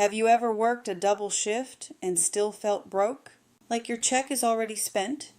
Have you ever worked a double shift and still felt broke? Like your check is already spent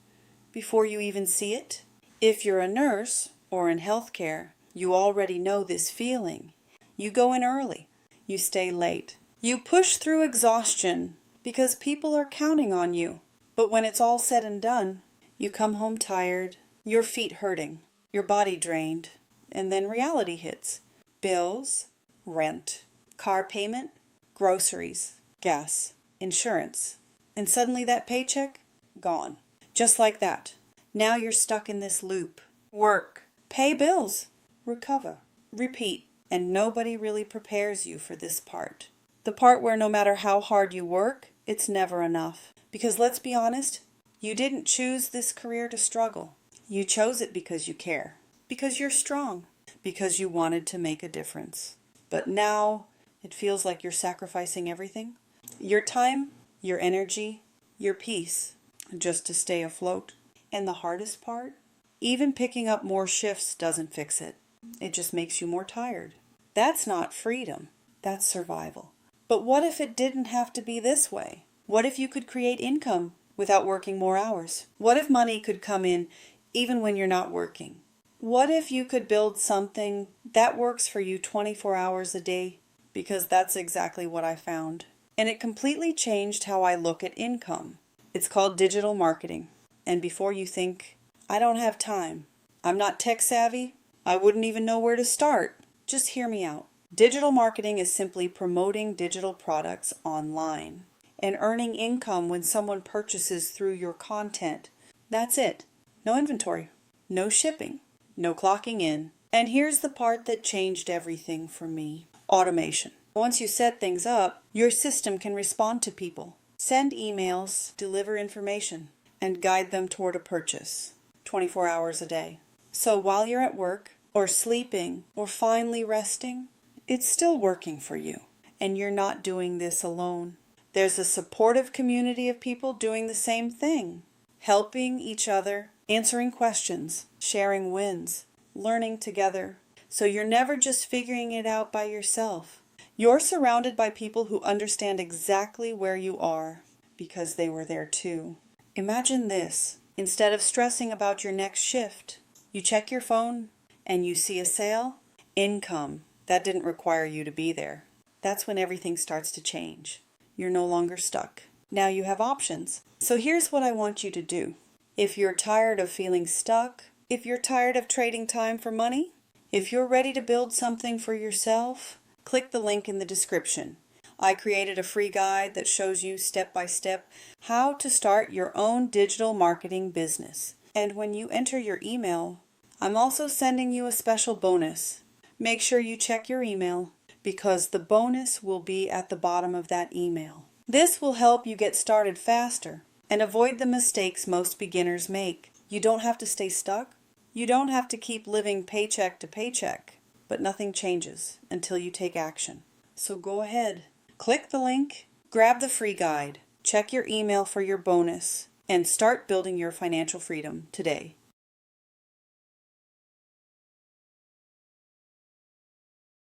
before you even see it? If you're a nurse or in healthcare, you already know this feeling. You go in early. You stay late. You push through exhaustion because people are counting on you. But when it's all said and done, you come home tired, your feet hurting, your body drained, and then reality hits. Bills, rent, car payment, groceries, gas, insurance. And suddenly that paycheck, gone. Just like that. Now you're stuck in this loop. Work, pay bills, recover, repeat. And nobody really prepares you for this part. The part where no matter how hard you work, it's never enough. Because let's be honest, you didn't choose this career to struggle. You chose it because you care. Because you're strong. Because you wanted to make a difference. But now it feels like you're sacrificing everything. Your time, your energy, your peace, just to stay afloat. And the hardest part? Even picking up more shifts doesn't fix it. It just makes you more tired. That's not freedom. That's survival. But what if it didn't have to be this way? What if you could create income without working more hours? What if money could come in even when you're not working? What if you could build something that works for you 24 hours a day? Because that's exactly what I found. And it completely changed how I look at income. It's called digital marketing. And before you think, I don't have time, I'm not tech savvy, I wouldn't even know where to start, just hear me out. Digital marketing is simply promoting digital products online and earning income when someone purchases through your content. That's it. No inventory, no shipping, no clocking in. And here's the part that changed everything for me. Automation. Once you set things up, your system can respond to people, send emails, deliver information, and guide them toward a purchase 24 hours a day. So while you're at work, or sleeping, or finally resting, it's still working for you. And you're not doing this alone. There's a supportive community of people doing the same thing, helping each other, answering questions, sharing wins, learning together. So you're never just figuring it out by yourself. You're surrounded by people who understand exactly where you are because they were there too. Imagine this. Instead of stressing about your next shift, you check your phone and you see a sale, income. That didn't require you to be there. That's when everything starts to change. You're no longer stuck. Now you have options. So here's what I want you to do. If you're tired of feeling stuck, if you're tired of trading time for money, if you're ready to build something for yourself, click the link in the description. I created a free guide that shows you step by step how to start your own digital marketing business. And when you enter your email, I'm also sending you a special bonus. Make sure you check your email because the bonus will be at the bottom of that email. This will help you get started faster and avoid the mistakes most beginners make. You don't have to stay stuck. You don't have to keep living paycheck to paycheck. But nothing changes until you take action. So go ahead, click the link, grab the free guide, check your email for your bonus, and start building your financial freedom today.